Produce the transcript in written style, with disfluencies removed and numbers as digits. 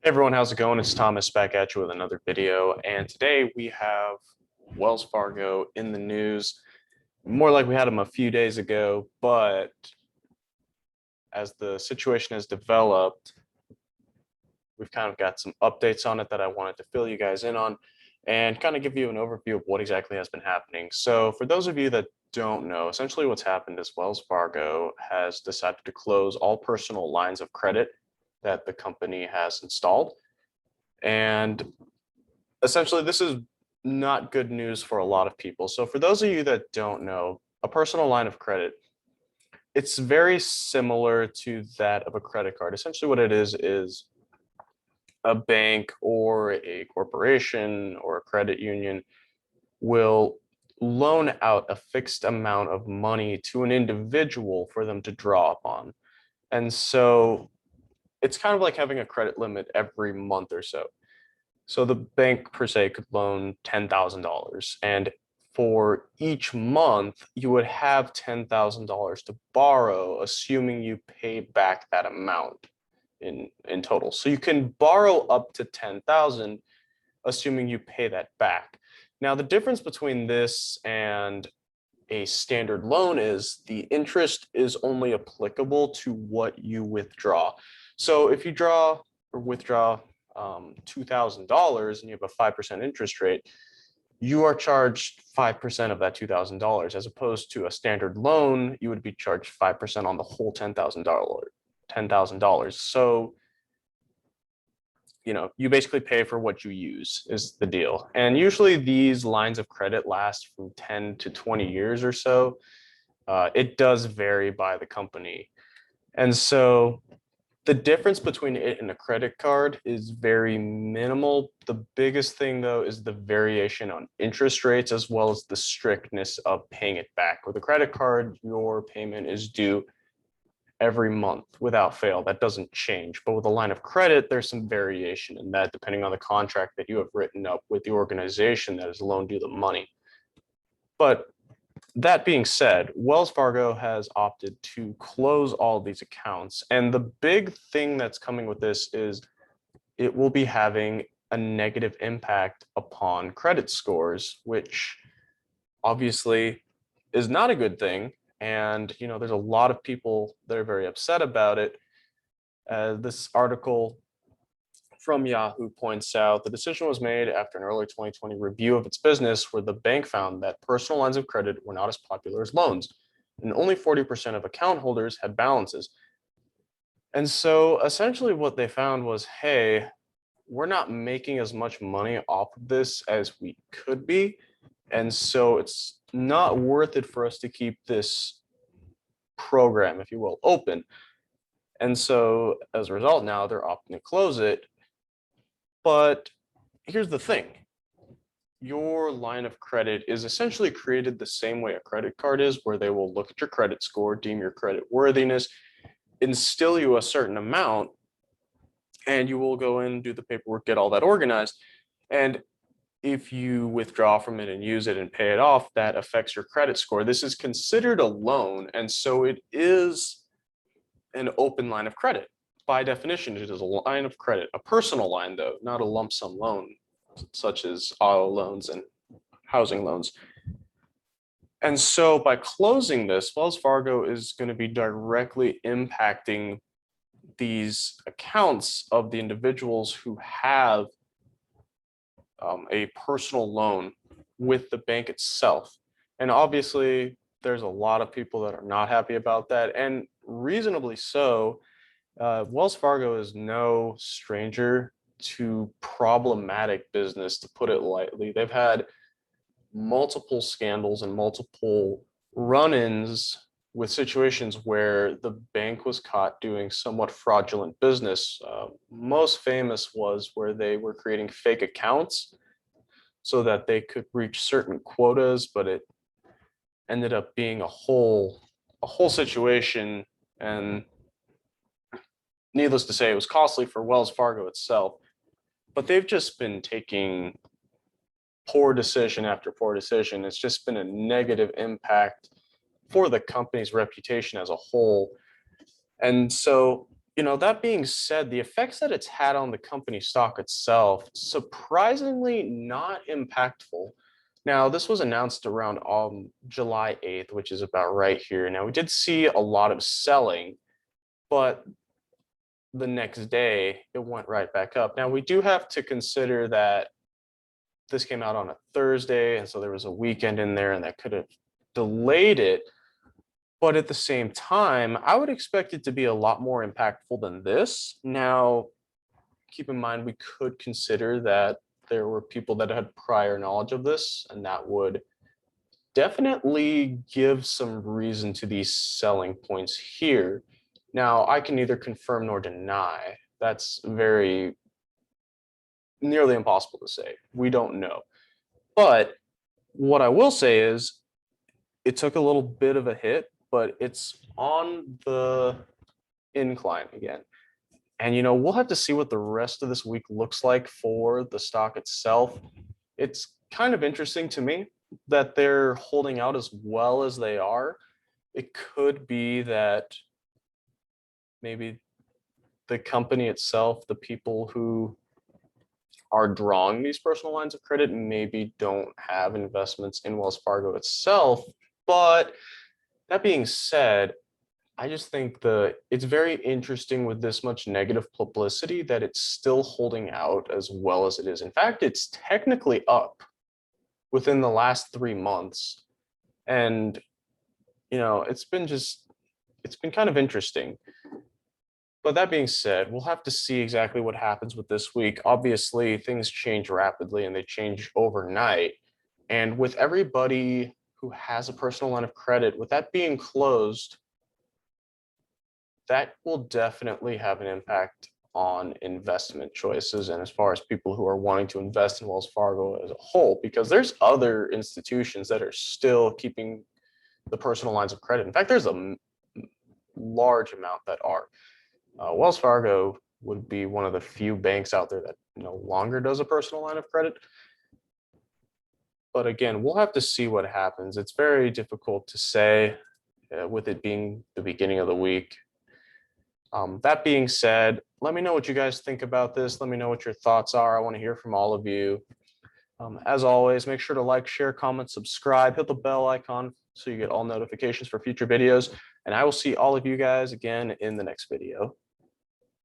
Hey everyone, how's it going? It's Thomas back at you with another video. And today we have Wells Fargo in the news. More like we had them a few days ago, but as the situation has developed, we've kind of got some updates on it that I wanted to fill you guys in on and kind of give you an overview of what exactly has been happening. So for those of you that don't know, essentially what's happened is Wells Fargo has decided to close all personal lines of credit that the company has installed. And essentially, this is not good news for a lot of people. So for those of you that don't know, a personal line of credit, it's very similar to that of a credit card. Essentially what it is a bank or a corporation or a credit union will loan out a fixed amount of money to an individual for them to draw upon. And so it's kind of like having a credit limit every month or so. So the bank per se could loan $10,000, and for each month you would have $10,000 to borrow, assuming you pay back that amount in total. So you can borrow up to 10,000, assuming you pay that back. Now the difference between this and a standard loan is the interest is only applicable to what you withdraw. So if you draw or withdraw $2,000 and you have a 5% interest rate, you are charged 5% of that $2,000, as opposed to a standard loan, you would be charged 5% on the whole $10,000. So, you basically pay for what you use is the deal. And usually these lines of credit last from 10 to 20 years or so. It does vary by the company. And so the difference between it and a credit card is very minimal. The biggest thing, though, is the variation on interest rates as well as the strictness of paying it back. With a credit card, your payment is due every month without fail. That doesn't change. But with a line of credit, there's some variation in that depending on the contract that you have written up with the organization that has loaned you the money. But that being said, Wells Fargo has opted to close all these accounts. And the big thing that's coming with this is it will be having a negative impact upon credit scores, which obviously is not a good thing. And, there's a lot of people that are very upset about it. This article from Yahoo points out the decision was made after an early 2020 review of its business, where the bank found that personal lines of credit were not as popular as loans, and only 40% of account holders had balances. And so essentially what they found was, hey, we're not making as much money off of this as we could be. And so it's not worth it for us to keep this program, if you will, open. And so as a result, now they're opting to close it. But here's the thing. Your line of credit is essentially created the same way a credit card is, where they will look at your credit score, deem your credit worthiness, instill you a certain amount, and you will go in, do the paperwork, get all that organized. And if you withdraw from it and use it and pay it off, that affects your credit score. This is considered a loan, and so it is an open line of credit. By definition, it is a line of credit, a personal line, though, not a lump sum loan, such as auto loans and housing loans. And so by closing this, Wells Fargo is going to be directly impacting these accounts of the individuals who have a personal loan with the bank itself. And obviously, there's a lot of people that are not happy about that, and reasonably so. Wells Fargo is no stranger to problematic business, to put it lightly. They've had multiple scandals and multiple run-ins with situations where the bank was caught doing somewhat fraudulent business. Most famous was where they were creating fake accounts so that they could reach certain quotas, but it ended up being a whole situation, and needless to say, it was costly for Wells Fargo itself. But they've just been taking poor decision after poor decision. It's just been a negative impact for the company's reputation as a whole. And so That being said, the effects that it's had on the company stock itself, surprisingly not impactful. Now, this was announced around July 8th, which is about right here. Now, we did see a lot of selling, but the next day it went right back up. Now, we do have to consider that this came out on a Thursday, and so there was a weekend in there, and that could have delayed it. But at the same time, I would expect it to be a lot more impactful than this. Now, keep in mind, we could consider that there were people that had prior knowledge of this, and that would definitely give some reason to these selling points here. Now, I can neither confirm nor deny. That's very nearly impossible to say. We don't know. But what I will say is it took a little bit of a hit, but it's on the incline again. And we'll have to see what the rest of this week looks like for the stock itself. It's kind of interesting to me that they're holding out as well as they are. It could be that maybe the company itself, the people who are drawing these personal lines of credit, maybe don't have investments in Wells Fargo itself. But that being said, I just think it's very interesting with this much negative publicity that it's still holding out as well as it is. In fact, it's technically up within the last 3 months. And, it's been kind of interesting. But that being said, we'll have to see exactly what happens with this week. Obviously, things change rapidly and they change overnight. And with everybody who has a personal line of credit, with that being closed, that will definitely have an impact on investment choices and as far as people who are wanting to invest in Wells Fargo as a whole, because there's other institutions that are still keeping the personal lines of credit. In fact, there's a large amount that are. Wells Fargo would be one of the few banks out there that no longer does a personal line of credit. But again, we'll have to see what happens. It's very difficult to say with it being the beginning of the week. That being said, let me know what you guys think about this. Let me know what your thoughts are. I want to hear from all of you. As always, make sure to like, share, comment, subscribe, hit the bell icon so you get all notifications for future videos. And I will see all of you guys again in the next video.